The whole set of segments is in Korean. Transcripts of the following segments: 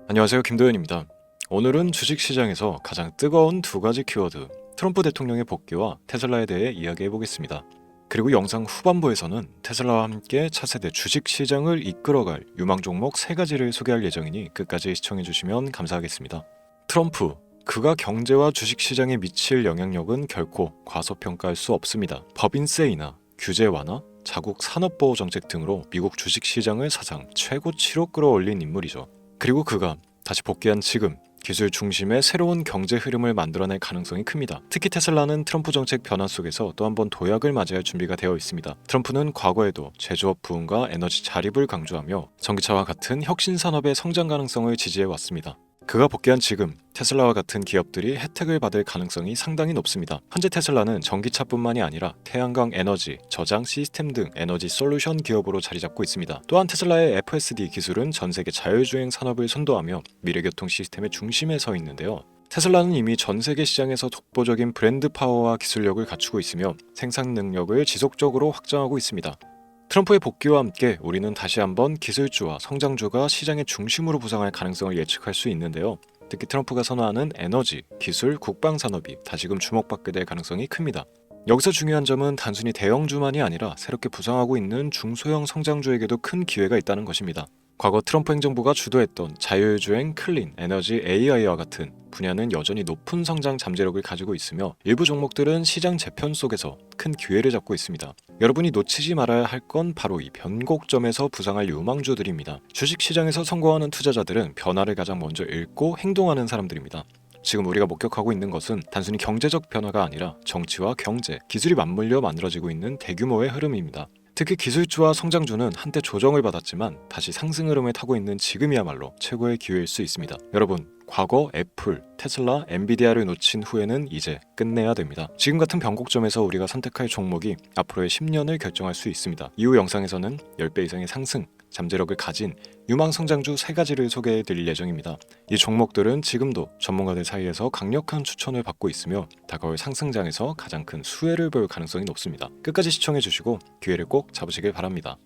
안녕하세요, 김도현입니다. 오늘은 주식시장에서 가장 뜨거운 두 가지 키워드, 트럼프 대통령의 복귀와 테슬라에 대해 이야기해 보겠습니다. 그리고 영상 후반부에서는 테슬라와 함께 차세대 주식시장을 이끌어갈 유망 종목 세 가지를 소개할 예정이니 끝까지 시청해 주시면 감사하겠습니다. 트럼프, 그가 경제와 주식시장에 미칠 영향력은 결코 과소평가할 수 없습니다. 법인세이나 규제 완화, 자국 산업보호 정책 등으로 미국 주식시장을 사상 최고치로 끌어올린 인물이죠. 그리고 그가 다시 복귀한 지금 기술 중심의 새로운 경제 흐름을 만들어낼 가능성이 큽니다. 특히 테슬라는 트럼프 정책 변화 속에서 또 한 번 도약을 맞이할 준비가 되어 있습니다. 트럼프는 과거에도 제조업 부흥과 에너지 자립을 강조하며 전기차와 같은 혁신 산업의 성장 가능성을 지지해 왔습니다. 그가 복귀한 지금 테슬라와 같은 기업들이 혜택을 받을 가능성이 상당히 높습니다. 현재 테슬라는 전기차뿐만이 아니라 태양광 에너지, 저장 시스템 등 에너지 솔루션 기업으로 자리 잡고 있습니다. 또한 테슬라의 FSD 기술은 전 세계 자율주행 산업을 선도하며 미래교통 시스템의 중심에 서 있는데요. 테슬라는 이미 전 세계 시장에서 독보적인 브랜드 파워와 기술력을 갖추고 있으며 생산 능력을 지속적으로 확장하고 있습니다. 트럼프의 복귀와 함께 우리는 다시 한번 기술주와 성장주가 시장의 중심으로 부상할 가능성을 예측할 수 있는데요. 특히 트럼프가 선호하는 에너지, 기술, 국방산업이 다시금 주목받게 될 가능성이 큽니다. 여기서 중요한 점은 단순히 대형주만이 아니라 새롭게 부상하고 있는 중소형 성장주에게도 큰 기회가 있다는 것입니다. 과거 트럼프 행정부가 주도했던 자율주행, 클린, 에너지, AI와 같은 분야는 여전히 높은 성장 잠재력을 가지고 있으며 일부 종목들은 시장 재편 속에서 큰 기회를 잡고 있습니다. 여러분이 놓치지 말아야 할 건 바로 이 변곡점에서 부상할 유망주들입니다. 주식시장에서 성공하는 투자자들은 변화를 가장 먼저 읽고 행동하는 사람들입니다. 지금 우리가 목격하고 있는 것은 단순히 경제적 변화가 아니라 정치와 경제, 기술이 맞물려 만들어지고 있는 대규모의 흐름입니다. 특히 기술주와 성장주는 한때 조정을 받았지만 다시 상승 흐름을 타고 있는 지금이야말로 최고의 기회일 수 있습니다. 여러분, 과거 애플, 테슬라, 엔비디아를 놓친 후에는 이제 끝내야 됩니다. 지금 같은 변곡점에서 우리가 선택할 종목이 앞으로의 10년을 결정할 수 있습니다. 이후 영상에서는 10배 이상의 상승, 잠재력을 가진 유망 성장주 3가지를 소개해 드릴 예정입니다. 이 종목들은 지금도 전문가들 사이에서 강력한 추천을 받고 있으며 다가올 상승장에서 가장 큰 수혜를 볼 가능성이 높습니다. 끝까지 시청해 주시고 기회를 꼭 잡으시길 바랍니다.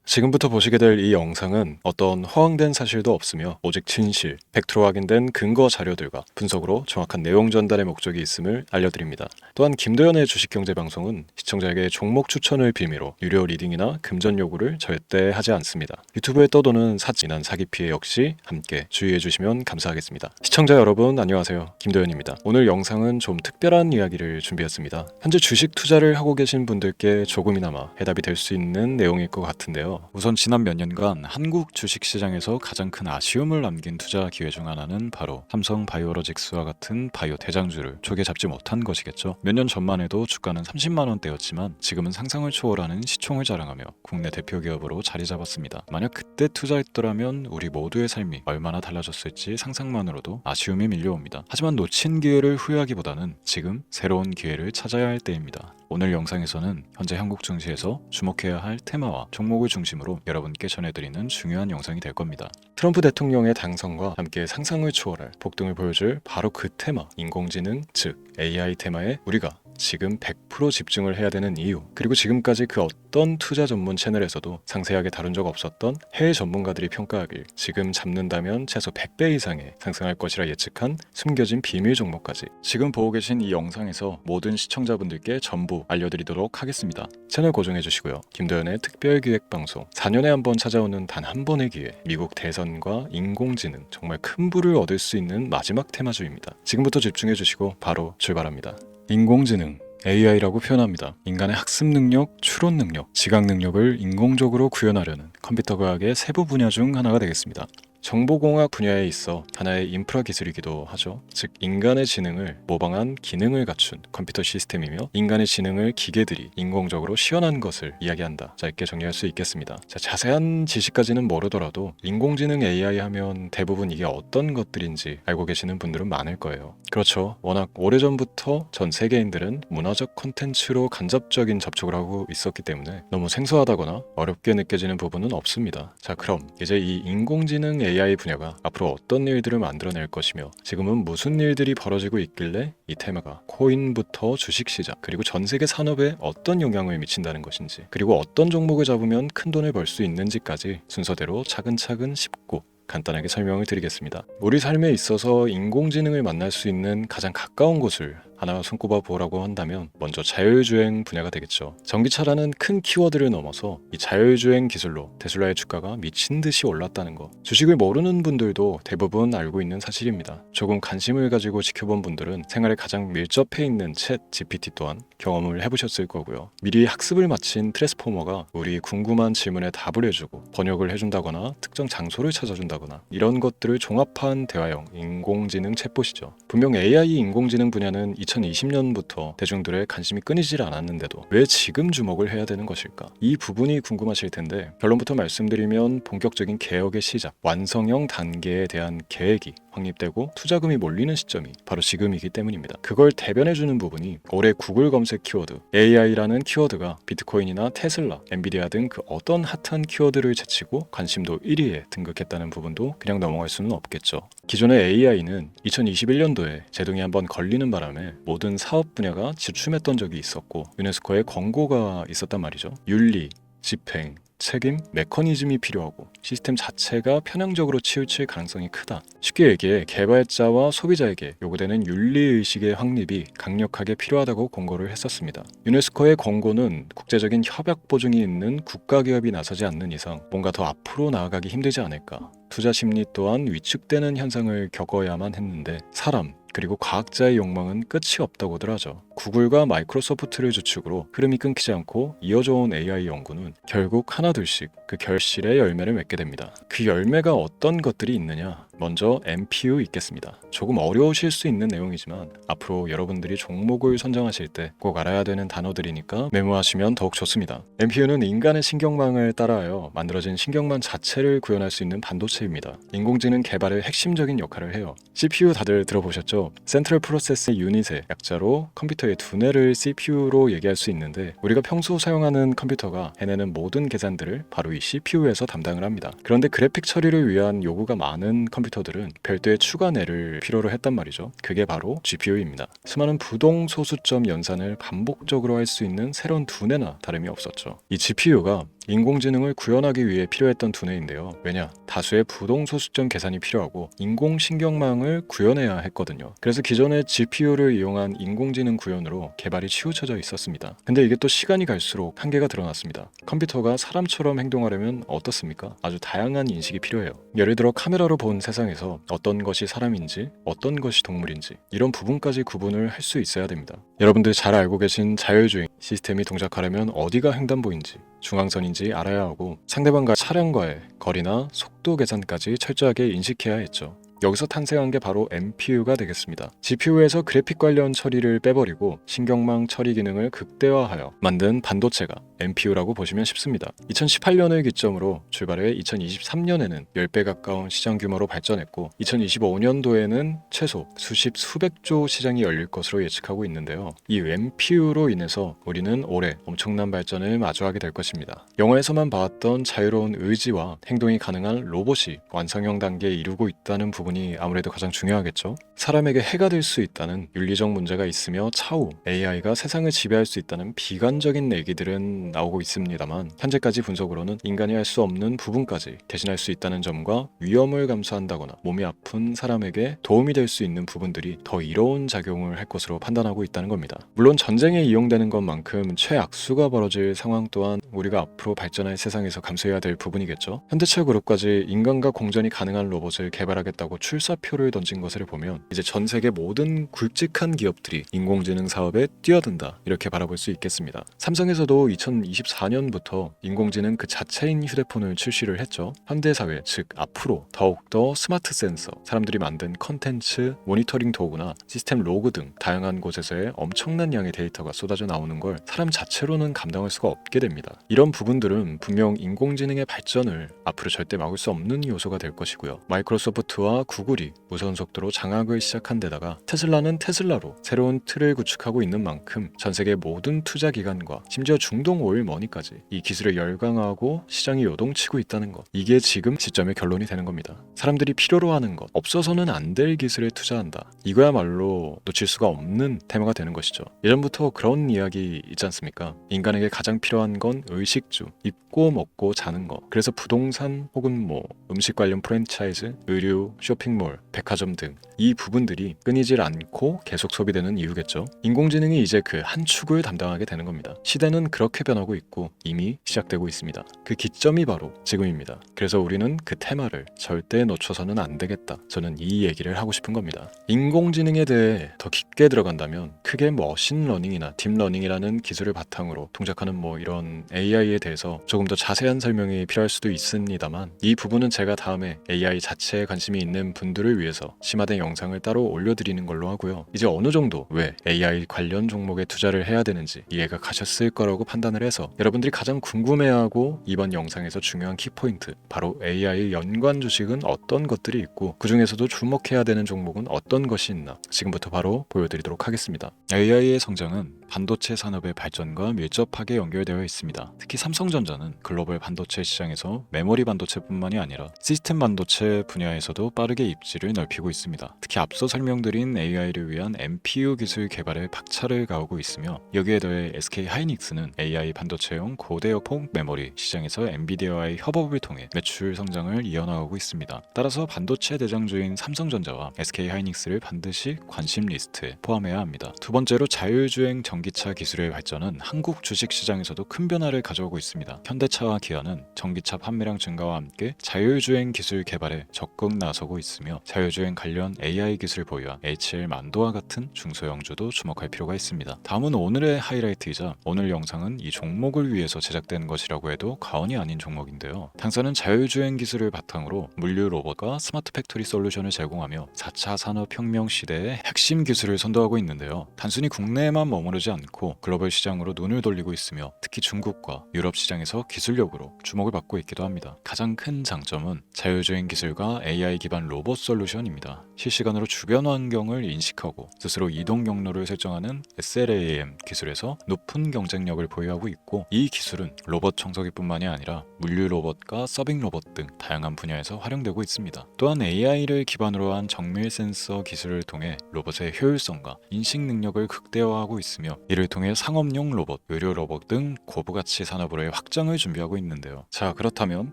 지금부터 보시게 될 이 영상은 어떤 허황된 사실도 없으며 오직 진실, 팩트로 확인된 근거 자료들과 분석으로 정확한 내용 전달의 목적이 있음을 알려드립니다. 또한 김도현의 주식경제방송은 시청자에게 종목 추천을 빌미로 유료 리딩이나 금전 요구를 절대 하지 않습니다. 유튜브에 떠도는 사진한 사기 피해 역시 함께 주의해 주시면 감사하겠습니다. 시청자 여러분 안녕하세요. 김도현입니다. 오늘 영상은 좀 특별한 이야기를 준비했습니다. 현재 주식 투자를 하고 계신 분들께 조금이나마 해답이 될 수 있는 내용일 것 같은데요. 우선 지난 몇 년간 한국 주식시장에서 가장 큰 아쉬움을 남긴 투자 기회 중 하나는 바로 삼성 바이오로직스와 같은 바이오 대장주를 초기에 잡지 못한 것이겠죠. 몇 년 전만 해도 주가는 30만 원대였지만 지금은 상상을 초월하는 시총을 자랑하며 국내 대표 기업으로 자리 잡았습니다. 만약 그때 투자했더라면 우리 모두의 삶이 얼마나 달라졌을지 상상만으로도 아쉬움이 밀려옵니다. 하지만 놓친 기회를 후회하기보다는 지금 새로운 기회를 찾아야 할 때입니다. 오늘 영상에서는 현재 한국 증시에서 주목해야 할 테마와 종목을 중심으로 여러분께 전해드리는 중요한 영상이 될 겁니다. 트럼프 대통령의 당선과 함께 상상을 초월할 폭등을 보여줄 바로 그 테마, 인공지능, 즉 AI 테마에 우리가 지금 100% 집중을 해야 되는 이유, 그리고 지금까지 그 어떤 투자 전문 채널에서도 상세하게 다룬 적 없었던 해외 전문가들이 평가하길 지금 잡는다면 최소 100배 이상의 상승할 것이라 예측한 숨겨진 비밀 종목까지 지금 보고 계신 이 영상에서 모든 시청자분들께 전부 알려드리도록 하겠습니다. 채널 고정해 주시고요. 김도현의 특별기획방송 4년에 한 번 찾아오는 단 한 번의 기회, 미국 대선과 인공지능, 정말 큰 부를 얻을 수 있는 마지막 테마주입니다. 지금부터 집중해 주시고 바로 출발합니다. 인공지능 AI라고 표현합니다. 인간의 학습 능력, 추론 능력, 지각 능력을 인공적으로 구현하려는 컴퓨터 과학의 세부 분야 중 하나가 되겠습니다. 정보공학 분야에 있어 하나의 인프라 기술이기도 하죠. 즉 인간의 지능을 모방한 기능을 갖춘 컴퓨터 시스템이며 인간의 지능을 기계들이 인공적으로 시연한 것을 이야기한다. 짧게 정리할 수 있겠습니다. 자세한 지식까지는 모르더라도 인공지능 AI 하면 대부분 이게 어떤 것들인지 알고 계시는 분들은 많을 거예요. 그렇죠. 워낙 오래전부터 전 세계인들은 문화적 콘텐츠로 간접적인 접촉을 하고 있었기 때문에 너무 생소하다거나 어렵게 느껴지는 부분은 없습니다. 자, 그럼 이제 이 인공지능 AI 분야가 앞으로 어떤 일들을 만들어낼 것이며 지금은 무슨 일들이 벌어지고 있길래 이 테마가 코인부터 주식시장 그리고 전 세계 산업에 어떤 영향을 미친다는 것인지, 그리고 어떤 종목을 잡으면 큰 돈을 벌 수 있는지까지 순서대로 차근차근 짚고 간단하게 설명을 드리겠습니다. 우리 삶에 있어서 인공지능을 만날 수 있는 가장 가까운 곳을 하나 손꼽아 보라고 한다면 먼저 자율주행 분야가 되겠죠. 전기차라는 큰 키워드를 넘어서 이 자율주행 기술로 테슬라의 주가가 미친 듯이 올랐다는 거. 주식을 모르는 분들도 대부분 알고 있는 사실입니다. 조금 관심을 가지고 지켜본 분들은 생활에 가장 밀접해 있는 챗 GPT 또한 경험을 해보셨을 거고요. 미리 학습을 마친 트랜스포머가 우리 궁금한 질문에 답을 해주고 번역을 해준다거나 특정 장소를 찾아준다거나 이런 것들을 종합한 대화형 인공지능 챗봇이죠. 분명 AI 인공지능 분야는 2020년부터 대중들의 관심이 끊이질 않았는데도 왜 지금 주목을 해야 되는 것일까? 이 부분이 궁금하실 텐데 결론부터 말씀드리면 본격적인 개혁의 시작, 완성형 단계에 대한 계획이 확립되고 투자금이 몰리는 시점이 바로 지금이기 때문입니다. 그걸 대변해주는 부분이 올해 구글 검색 키워드 AI라는 키워드가 비트코인이나 테슬라, 엔비디아 등 그 어떤 핫한 키워드를 제치고 관심도 1위에 등극했다는 부분도 그냥 넘어갈 수는 없겠죠. 기존의 AI는 2021년도에 제동이 한번 걸리는 바람에 모든 사업 분야가 주춤했던 적이 있었고 유네스코의 권고가 있었단 말이죠. 윤리, 집행, 책임, 메커니즘이 필요하고 시스템 자체가 편향적으로 치우칠 가능성이 크다. 쉽게 얘기해 개발자와 소비자에게 요구되는 윤리의식의 확립이 강력하게 필요하다고 권고를 했었습니다. 유네스코의 권고는 국제적인 협약 보증이 있는 국가기업이 나서지 않는 이상 뭔가 더 앞으로 나아가기 힘들지 않을까. 투자 심리 또한 위축되는 현상을 겪어야만 했는데 사람, 그리고 과학자의 욕망은 끝이 없다고들 하죠. 구글과 마이크로소프트를 주축으로 흐름이 끊기지 않고 이어져 온 AI 연구는 결국 하나둘씩 그 결실의 열매를 맺게 됩니다. 그 열매가 어떤 것들이 있느냐? 먼저 NPU 있겠습니다. 조금 어려우실 수 있는 내용이지만 앞으로 여러분들이 종목을 선정하실 때 꼭 알아야 되는 단어들이니까 메모하시면 더욱 좋습니다. NPU는 인간의 신경망을 따라하여 만들어진 신경망 자체를 구현할 수 있는 반도체입니다. 인공지능 개발의 핵심적인 역할을 해요. CPU 다들 들어보셨죠? 센트럴 프로세스 유닛의 약자로 컴퓨터의 두뇌를 CPU로 얘기할 수 있는데 우리가 평소 사용하는 컴퓨터가 해내는 모든 계산들을 바로 이 CPU에서 담당을 합니다. 그런데 그래픽 처리를 위한 요구가 많은 컴퓨터들은 별도의 추가 뇌를 필요로 했단 말이죠. 그게 바로 GPU입니다. 수많은 부동 소수점 연산을 반복적으로 할 수 있는 새로운 두뇌나 다름이 없었죠. 이 GPU가 인공지능을 구현하기 위해 필요했던 두뇌인데요. 왜냐? 다수의 부동 소수점 계산이 필요하고 인공신경망을 구현해야 했거든요. 그래서 기존의 GPU를 이용한 인공지능 구현으로 개발이 치우쳐져 있었습니다. 근데 이게 또 시간이 갈수록 한계가 드러났습니다. 컴퓨터가 사람처럼 행동하려면 어떻습니까? 아주 다양한 인식이 필요해요. 예를 들어 카메라로 본 세상에서 어떤 것이 사람인지 어떤 것이 동물인지 이런 부분까지 구분을 할 수 있어야 됩니다. 여러분들 잘 알고 계신 자율주행 시스템이 동작하려면 어디가 횡단보인지 중앙선인지 알아야 하고 상대방과 차량과의 거리나 속도 계산까지 철저하게 인식해야 했죠. 여기서 탄생한 게 바로 NPU가 되겠습니다. GPU에서 그래픽 관련 처리를 빼버리고 신경망 처리 기능을 극대화하여 만든 반도체가 NPU라고 보시면 쉽습니다. 2018년을 기점으로 출발해 2023년에는 10배 가까운 시장 규모로 발전했고 2025년도에는 최소 수백조 시장이 열릴 것으로 예측하고 있는데요. 이 NPU로 인해서 우리는 올해 엄청난 발전을 마주하게 될 것입니다. 영화에서만 봐왔던 자유로운 의지와 행동이 가능한 로봇이 완성형 단계에 이르고 있다는 부분이 아무래도 가장 중요하겠죠. 사람에게 해가 될 수 있다는 윤리적 문제가 있으며 차후 AI가 세상을 지배할 수 있다는 비관적인 얘기들은 나오고 있습니다만 현재까지 분석으로는 인간이 할 수 없는 부분까지 대신할 수 있다는 점과 위험을 감수한다거나 몸이 아픈 사람에게 도움이 될 수 있는 부분들이 더 이로운 작용을 할 것으로 판단하고 있다는 겁니다. 물론 전쟁에 이용되는 것만큼 최악수가 벌어질 상황 또한 우리가 앞으로 발전할 세상에서 감수해야 될 부분이겠죠. 현대차 그룹까지 인간과 공전이 가능한 로봇을 개발하겠다고 출사표를 던진 것을 보면 이제 전 세계 모든 굵직한 기업들이 인공지능 사업에 뛰어든다 이렇게 바라볼 수 있겠습니다. 삼성에서도 2024년부터 인공지능 그 자체인 휴대폰을 출시를 했죠. 현대사회 즉 앞으로 더욱더 스마트 센서, 사람들이 만든 컨텐츠, 모니터링 도구나 시스템 로그 등 다양한 곳에서의 엄청난 양의 데이터가 쏟아져 나오는 걸 사람 자체로는 감당할 수가 없게 됩니다. 이런 부분들은 분명 인공지능의 발전을 앞으로 절대 막을 수 없는 요소가 될 것이고요. 마이크로소프트와 구글이 무선 속도로 장악을 시작한 데다가 테슬라는 테슬라로 새로운 틀을 구축하고 있는 만큼 전 세계 모든 투자 기관과 심지어 중동 오일 머니까지 이 기술을 열광하고 시장이 요동치고 있다는 것, 이게 지금 시점의 결론이 되는 겁니다. 사람들이 필요로 하는 것, 없어서는 안 될 기술에 투자한다. 이거야말로 놓칠 수가 없는 테마가 되는 것이죠. 예전부터 그런 이야기 있지 않습니까? 인간에게 가장 필요한 건 의식주, 입고 먹고 자는 것. 그래서 부동산 혹은 음식 관련 프랜차이즈, 의류, 쇼핑몰, 백화점 등 이 부분들이 끊이질 않고 계속 소비되는 이유겠죠. 인공지능이 이제 그 한 축을 담당하게 되는 겁니다. 시대는 그렇게 변하고 있고 이미 시작되고 있습니다. 그 기점이 바로 지금입니다. 그래서 우리는 그 테마를 절대 놓쳐서는 안 되겠다. 저는 이 얘기를 하고 싶은 겁니다. 인공지능에 대해 더 깊게 들어간다면 크게 머신러닝이나 딥러닝이라는 기술을 바탕으로 동작하는 이런 AI에 대해서 조금 더 자세한 설명이 필요할 수도 있습니다만, 이 부분은 제가 다음에 AI 자체에 관심이 있는 분들을 위해서 심화된 영상을 따로 올려드리는 걸로 하고요. 이제 어느 정도 왜 AI 관련 종목에 투자를 해야 되는지 이해가 가셨을 거라고 판단을 해서 여러분들이 가장 궁금해하고 이번 영상에서 중요한 키포인트, 바로 AI 연관 주식은 어떤 것들이 있고 그 중에서도 주목해야 되는 종목은 어떤 것이 있나 지금부터 바로 보여드리도록 하겠습니다. AI의 성장은 반도체 산업의 발전과 밀접하게 연결되어 있습니다. 특히 삼성전자는 글로벌 반도체 시장에서 메모리 반도체뿐만이 아니라 시스템 반도체 분야에서도 빠르게 입지를 넓히고 있습니다. 특히 앞서 설명드린 AI를 위한 MPU 기술 개발에 박차를 가하고 있으며, 여기에 더해 SK 하이닉스는 AI 반도체용 고대역폭 메모리 시장에서 엔비디아와의 협업을 통해 매출 성장을 이어나가고 있습니다. 따라서 반도체 대장주인 삼성전자와 SK 하이닉스를 반드시 관심 리스트에 포함해야 합니다. 두 번째로 자율주행 전기차 기술의 발전은 한국 주식시장에서도 큰 변화를 가져오고 있습니다. 현대차와 기아는 전기차 판매량 증가와 함께 자율주행 기술 개발에 적극 나서고 있으며, 자율주행 관련 AI 기술 보유한 HL 만도와 같은 중소형주도 주목할 필요가 있습니다. 다음은 오늘의 하이라이트이자 오늘 영상은 이 종목을 위해서 제작된 것이라고 해도 과언이 아닌 종목인데요. 당사는 자율주행 기술을 바탕으로 물류 로봇과 스마트 팩토리 솔루션을 제공하며 4차 산업혁명 시대의 핵심 기술을 선도하고 있는데요. 단순히 국내에만 머무르지 않고 글로벌 시장으로 눈을 돌리고 있으며, 특히 중국과 유럽 시장에서 기술력으로 주목을 받고 있기도 합니다. 가장 큰 장점은 자율주행 기술과 AI 기반 로봇 솔루션입니다. 실시간으로 주변 환경을 인식하고 스스로 이동 경로를 설정하는 SLAM 기술에서 높은 경쟁력을 보유하고 있고, 이 기술은 로봇 청소기뿐만이 아니라 물류 로봇과 서빙 로봇 등 다양한 분야에서 활용되고 있습니다. 또한 AI를 기반으로 한 정밀 센서 기술을 통해 로봇의 효율성과 인식 능력을 극대화하고 있으며, 이를 통해 상업용 로봇, 의료 로봇 등 고부가치 산업으로의 확장을 준비하고 있는데요. 자, 그렇다면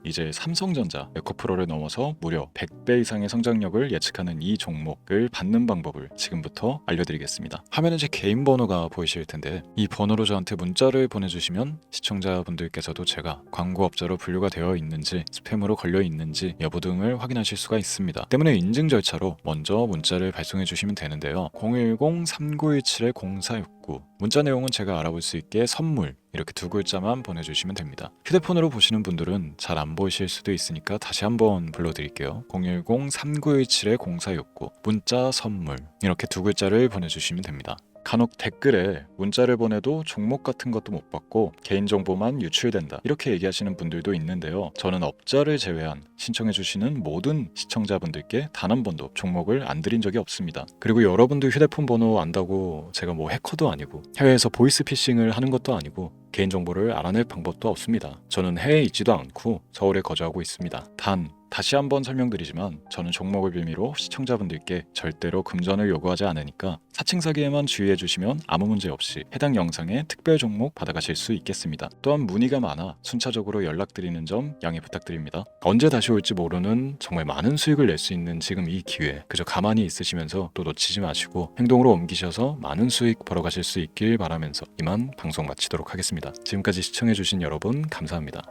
이제 삼성전자 에코프로를 넘어서 무려 100배 이상의 성장력을 예측하는 이 종목을 받는 방법을 지금부터 알려드리겠습니다. 화면에 제 개인 번호가 보이실 텐데, 이 번호로 저한테 문자를 보내주시면 시청자분들께서도 제가 광고업자로 분류가 되어 있는지, 스팸으로 걸려 있는지 여부 등을 확인하실 수가 있습니다. 때문에 인증 절차로 먼저 문자를 발송해 주시면 되는데요. 010-3917-0469, 문자 내용은 제가 알아볼 수 있게 선물 이렇게 두 글자만 보내주시면 됩니다. 휴대폰으로 보시는 분들은 잘 안 보이실 수도 있으니까 다시 한번 불러드릴게요. 010-3917-0469, 문자 선물 이렇게 두 글자를 보내주시면 됩니다. 간혹 댓글에 문자를 보내도 종목 같은 것도 못 받고 개인정보만 유출된다 이렇게 얘기하시는 분들도 있는데요. 저는 업자를 제외한 신청해주시는 모든 시청자분들께 단 한 번도 종목을 안 드린 적이 없습니다. 그리고 여러분들 휴대폰 번호 안다고 제가 해커도 아니고 해외에서 보이스피싱을 하는 것도 아니고 개인정보를 알아낼 방법도 없습니다. 저는 해외에 있지도 않고 서울에 거주하고 있습니다. 다시 한번 설명드리지만 저는 종목을 빌미로 시청자분들께 절대로 금전을 요구하지 않으니까 사칭 사기에만 주의해 주시면 아무 문제 없이 해당 영상에 특별 종목 받아가실 수 있겠습니다. 또한 문의가 많아 순차적으로 연락드리는 점 양해 부탁드립니다. 언제 다시 올지 모르는 정말 많은 수익을 낼 수 있는 지금 이 기회, 그저 가만히 있으시면서 또 놓치지 마시고 행동으로 옮기셔서 많은 수익 벌어가실 수 있길 바라면서 이만 방송 마치도록 하겠습니다. 지금까지 시청해 주신 여러분 감사합니다.